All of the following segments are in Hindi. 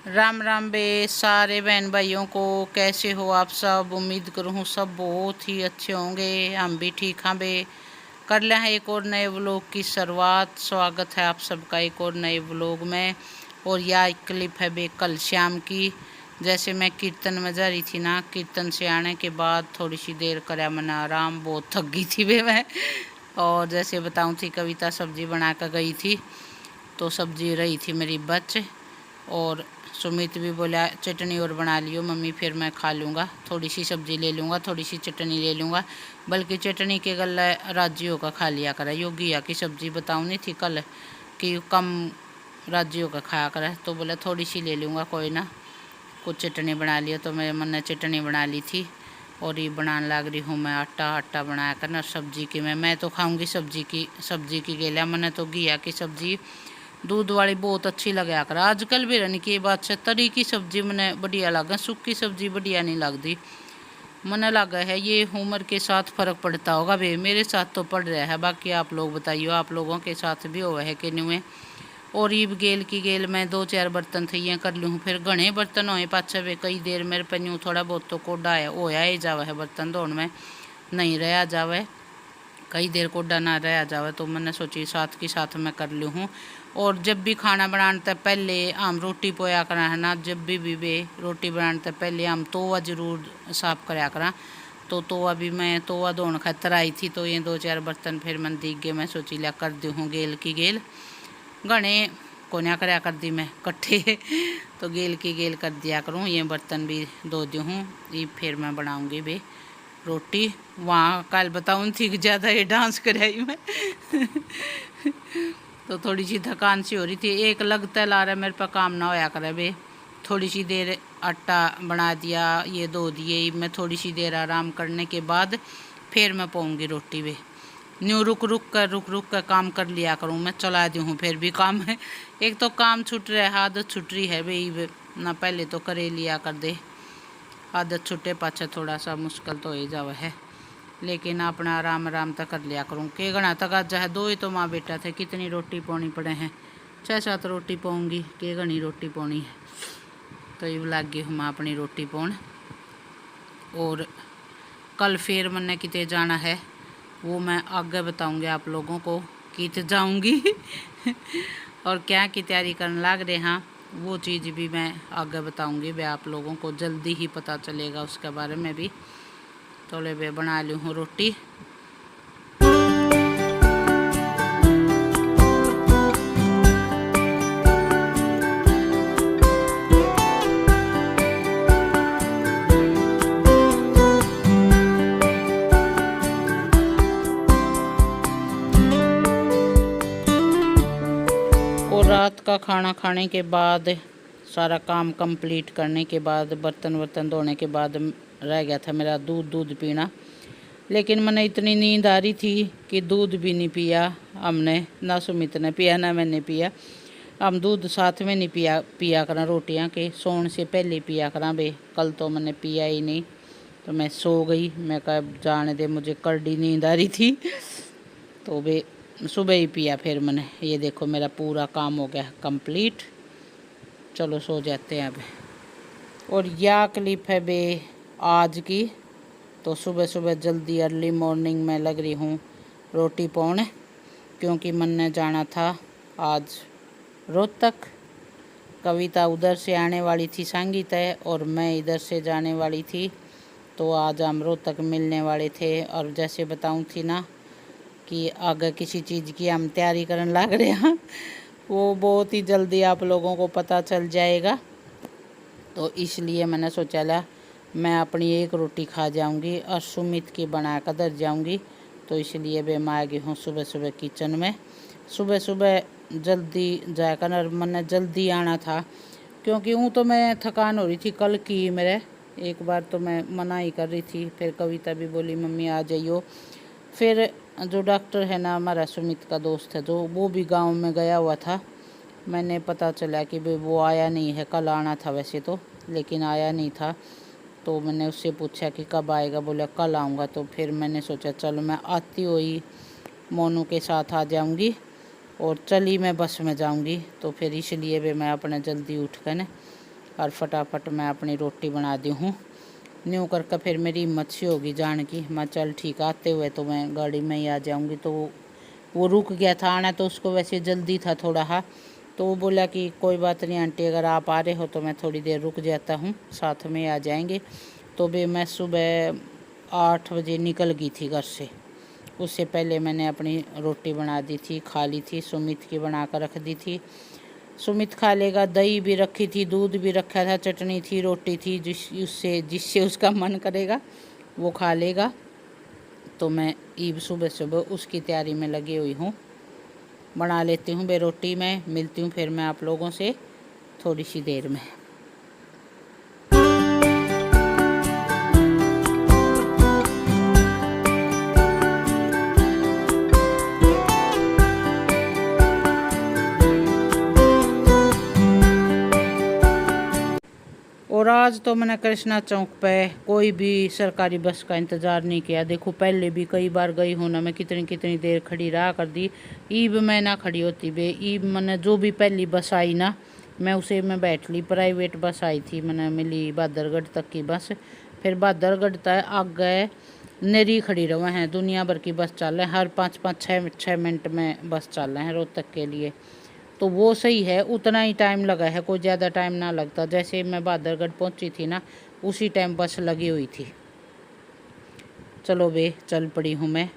राम राम बे सारे बहन भाइयों को। कैसे हो आप सब? उम्मीद करूँ सब बहुत ही अच्छे होंगे। हम भी ठीक हाँ बे। कर ले हैं एक और नए व्लॉग की शुरुआत। स्वागत है आप सबका एक और नए व्लॉग में। और यह क्लिप है बे कल शाम की। जैसे मैं कीर्तन में जा रही थी ना, कीर्तन से आने के बाद थोड़ी सी देर करा मैंने आराम। बहुत थक गई थी बे मैं। और जैसे बताऊँ थी, कविता सब्जी बना कर गई थी तो सब्जी रही थी मेरी बच। और सुमित भी बोला चटनी और बना लियो मम्मी, फिर मैं खा लूँगा। थोड़ी सी सब्जी ले लूँगा, थोड़ी सी चटनी ले लूँगा। बल्कि चटनी के गले राज्यों का खा लिया करा। योगिया की सब्जी बताऊँ नहीं थी कल कि कम राज्यों का खाया करा, तो बोला थोड़ी सी ले लूँगा, कोई ना। कुछ चटनी बना लिया तो मेरे मन ने चटनी बना ली थी। और ये बनाने लग रही हूँ मैं आटा बनाया करना सब्जी की। मैं तो खाऊंगी सब्जी की गेलिया। मैंने तो घिया की सब्जी दूध वाली बहुत अच्छी लगा कर। आजकल भी रहने की बात से तरी की सब्जी मैंने बढ़िया लगा, सूखी सब्जी बढ़िया नहीं लगती। मैंने लगा है ये उम्र के साथ फ़र्क पड़ता होगा भाई। मेरे साथ तो पड़ रहा है, बाकी आप लोग बताइए आप लोगों के साथ भी हुआ है कि नहीं हुए। और ईब गेल की गेल मैं 2-4 बर्तन थे ये कर लूँ, फिर घने बर्तन होए पाछे वे कई देर मेरे पे यूँ थोड़ा बहुत तो कोडा है होया ही जावा है बर्तन धोने में, नहीं रहा जावे कई देर कोडा ना रह जावे। तो मैंने सोची साथ की साथ मैं कर ली हूँ। और जब भी खाना बनाने से पहले हम रोटी पोया करा है ना, जब भी बे रोटी बनाने से पहले हम तोवा जरूर साफ कराया करा। तो तोवा भी मैं तोवा धोने खातर आई थी, तो ये 2-4 बर्तन फिर मन दिख गए। मैं सोची लिया कर दी हूँ गेल की गेल। घने कोन्या कराया कर दी मैं कट्ठे तो गेल की गेल कर दिया करूँ। ये बर्तन भी धो दी हूँ, ये फिर मैं बनाऊँगी बे रोटी। वहाँ कल बताऊँ थी कि ज़्यादा ये डांस कराई मैं तो थोड़ी सी थकान सी हो रही थी। एक लगता ला रहा मेरे पे काम ना होया करे बे। थोड़ी सी देर आटा बना दिया, ये धो दिए। मैं थोड़ी सी देर आराम करने के बाद फिर मैं पाऊँगी रोटी बे। न्यू रुक कर काम कर लिया करूँ मैं, चला दी हूँ फिर भी काम है। एक तो काम छूट रहा है, आदत छूट रही है भाई ना, पहले तो करे लिया कर दे। आदत छूटे पाछे थोड़ा सा मुश्किल तो ही जावा है, लेकिन अपना आराम तक कर लिया करूँ। के घना तक आज है, 2 ही तो माँ बेटा थे, कितनी रोटी पानी पड़े हैं। 6-7 रोटी पाऊँगी, के घनी रोटी पानी है। तो ये लग गई हूँ मैं अपनी रोटी पाउन। और कल फिर मैंने किते जाना है, वो मैं आगे बताऊंगी आप लोगों को कित जाऊंगी और क्या की तैयारी करने लग रहे हैं, वो चीज़ भी मैं आगे बताऊंगी। वे आप लोगों को जल्दी ही पता चलेगा उसके बारे में भी। तो ले वे बना ली हूँ रोटी। और रात का खाना खाने के बाद सारा काम कंप्लीट करने के बाद बर्तन वर्तन धोने के बाद रह गया था मेरा दूध पीना। लेकिन मैंने इतनी नींद आ रही थी कि दूध भी नहीं पिया हमने, ना सुमित ने पिया ना मैंने पिया। हम दूध साथ में नहीं पिया करा रोटियां के, सोने से पहले पिया करा बे। कल तो मैंने पिया ही नहीं, तो मैं सो गई। मैं कहा जाने दे, मुझे कड़ी नींद आ रही थी। तो बे सुबह ही पिया फिर मैंने। ये देखो मेरा पूरा काम हो गया कंप्लीट। चलो सो जाते हैं अब। और यह क्लिप है बे आज की। तो सुबह सुबह जल्दी अर्ली मॉर्निंग में लग रही हूँ रोटी पाउन, क्योंकि मन ने जाना था आज रोहतक। कविता उधर से आने वाली थी संगीत है, और मैं इधर से जाने वाली थी। तो आज हम रोहतक मिलने वाले थे। और जैसे बताऊँ थी ना कि अगर किसी चीज़ की हम तैयारी करने लग रहे हैं, वो बहुत ही जल्दी आप लोगों को पता चल जाएगा। तो इसलिए मैंने सोचा ला मैं अपनी एक रोटी खा जाऊंगी और सुमित की बना कर दर जाऊंगी। तो इसलिए भी मैं आ गई हूँ सुबह सुबह किचन में। सुबह सुबह जल्दी जाकर, और मैंने जल्दी आना था क्योंकि यूँ तो मैं थकान हो रही थी कल की मेरे। एक बार तो मैं मना ही कर रही थी, फिर कविता भी बोली मम्मी आ जाइयो। फिर जो डॉक्टर है ना हमारा सुमित का दोस्त है, जो वो भी गांव में गया हुआ था। मैंने पता चला कि भाई वो आया नहीं है, कल आना था वैसे तो, लेकिन आया नहीं था। तो मैंने उससे पूछा कि कब आएगा, बोला कल आऊँगा। तो फिर मैंने सोचा चलो मैं आती हुई मोनू के साथ आ जाऊँगी, और चली मैं बस में जाऊँगी। तो फिर इसलिए भी मैं अपने जल्दी उठ कर न और फटाफट मैं अपनी रोटी बना दी हूँ। न्यू करके फिर मेरी हिम्मत सी होगी जान की, मैं चल ठीक आते हुए तो मैं गाड़ी में ही आ जाऊँगी। तो वो रुक गया था आना, तो उसको वैसे जल्दी था थोड़ा हा, तो वो बोला कि कोई बात नहीं आंटी, अगर आप आ रहे हो तो मैं थोड़ी देर रुक जाता हूँ, साथ में आ जाएंगे। तो भी मैं सुबह 8 बजे निकल गई थी घर से। उससे पहले मैंने अपनी रोटी बना दी थी, खा ली थी, सुमित की बना कर रख दी थी। सुमित खा लेगा, दही भी रखी थी, दूध भी रखा था, चटनी थी, रोटी थी, जिससे उसका मन करेगा वो खा लेगा। तो मैं ईब सुबह सुबह उसकी तैयारी में लगी हुई हूँ। बना लेती हूँ बे रोटी। मैं मिलती हूँ फिर मैं आप लोगों से थोड़ी सी देर में। और आज तो मैंने कृष्णा चौक पे कोई भी सरकारी बस का इंतज़ार नहीं किया। देखो पहले भी कई बार गई हूँ ना, मैं कितनी कितनी देर खड़ी रहा कर दी। ईब मैं ना खड़ी होती बे, ईब मैंने जो भी पहली बस आई ना मैं उसे मैं बैठ ली। प्राइवेट बस आई थी, मैंने मिली बहादुरगढ़ तक की बस। फिर बहादुरगढ़ तक आगे नरी खड़ी रहा हैं, दुनिया भर की बस चल रहे हैं, हर 5-5 6 मिनट में बस चल रहे हैं रोहतक के लिए। तो वो सही है, उतना ही टाइम लगा है, कोई ज़्यादा टाइम ना लगता। जैसे मैं बहादुरगढ़ पहुंची थी ना उसी टाइम बस लगी हुई थी। चलो बे चल पड़ी हूँ मैं,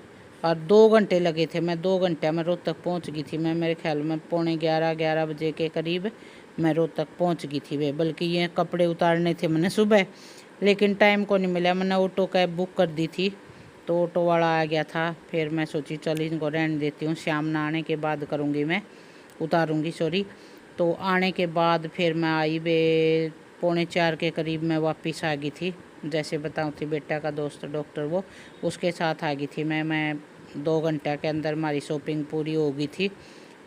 और 2 घंटे लगे थे। मैं 2 घंटे में रोहतक पहुंच गई थी। मैं मेरे ख्याल में 11:45 बजे के करीब मैं रोहतक पहुंच गई थी वे। बल्कि ये कपड़े उतारने थे मैंने सुबह, लेकिन टाइम को नहीं मिला। मैंने ऑटो कैब बुक कर दी थी, तो ऑटो वाला आ गया था। फिर मैं सोची चल इनको रहने देती हूँ, शाम न आने के बाद करूँगी मैं, उतारूँगी सॉरी। तो आने के बाद फिर मैं आई बे 3:45 के करीब मैं वापस आ गई थी। जैसे बताऊँ थी बेटा का दोस्त डॉक्टर, वो उसके साथ आ गई थी मैं 2 घंटे के अंदर हमारी शॉपिंग पूरी हो गई थी,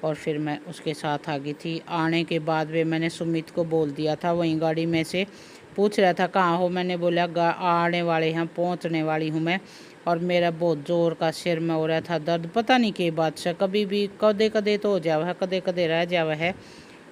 और फिर मैं उसके साथ आ गई थी। आने के बाद वे मैंने सुमित को बोल दिया था, वहीं गाड़ी में से पूछ रहा था कहाँ हो, मैंने बोला आने वाले हैं, पहुँचने वाली हूँ मैं। और मेरा बहुत ज़ोर का सिर में हो रहा था दर्द, पता नहीं के बात से, कभी भी कदे कदे तो हो जावा है, कदे कदे रह जावा है,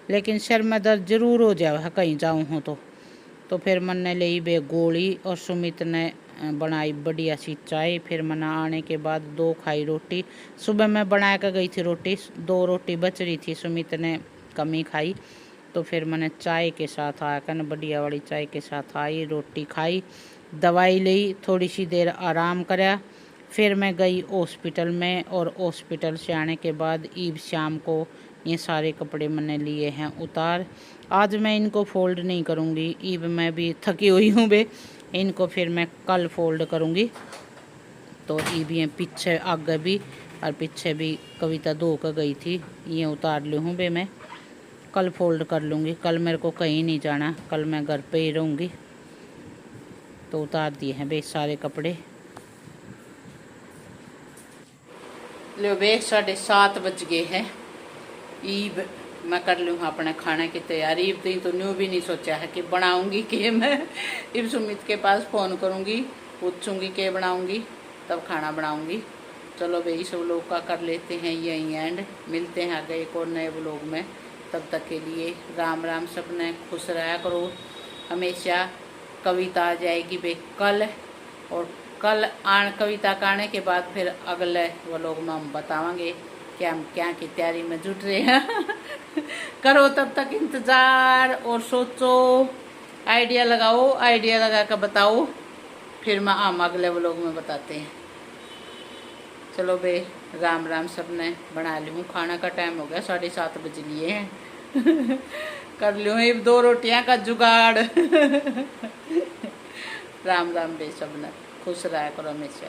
लेकिन सिर में दर्द जरूर हो जावा है कहीं जाऊँ हूँ तो फिर मैंने ली बे गोली, और सुमित ने बनाई बढ़िया सी चाय। फिर मैंने आने के बाद 2 खाई रोटी। सुबह मैं बना कर गई थी रोटी, 2 रोटी बच रही थी, सुमित ने कमी खाई। तो फिर मैंने चाय के साथ आकर बढ़िया वाली चाय के साथ आई, रोटी खाई, दवाई ली, थोड़ी सी देर आराम करा। फिर मैं गई हॉस्पिटल में, और हॉस्पिटल से आने के बाद ईब शाम को ये सारे कपड़े मैंने लिए हैं उतार। आज मैं इनको फोल्ड नहीं करूँगी, ईब मैं भी थकी हुई हूँ बे, इनको फिर मैं कल फोल्ड करूँगी। तो ईब ये पीछे आगे भी और पीछे भी कविता धो कर गई थी, ये उतार ली हूँ बे, मैं कल फोल्ड कर लूँगी। कल मेरे को कहीं नहीं जाना, कल मैं घर पे ही रहूँगी। तो उतार दिए हैं बे सारे कपड़े। लो बे 7:30 बज गए हैं। ईब मैं कर लूँ अपने खाने की तैयारी। ईब तो न्यू भी नहीं सोचा है कि बनाऊंगी कि मैं ईब सुमित के पास फ़ोन करूँगी, पूछूंगी के बनाऊंगी, तब खाना बनाऊंगी। चलो भाई इस व्लॉग का कर लेते हैं यही एंड, मिलते हैं आगे एक और नए व्लॉग में। तब तक के लिए राम राम, सबने खुश रहा करो हमेशा। कविता आ जाएगी भाई कल, और कल कविता का आने के बाद फिर अगले व्लॉग में हम बताएंगे कि हम क्या की तैयारी में जुट रहे हैं। करो तब तक इंतज़ार, और सोचो, आइडिया लगाओ, आइडिया लगा कर बताओ, फिर मैं हम अगले व्लॉग में बताते हैं। चलो बे राम राम, सबने बना लूँ, खाना का टाइम हो गया, 7:30 बज लिए हैं। कर लूँ 2 रोटियां का जुगाड़। राम राम बे, सबने खुश रहा करो हमेशा।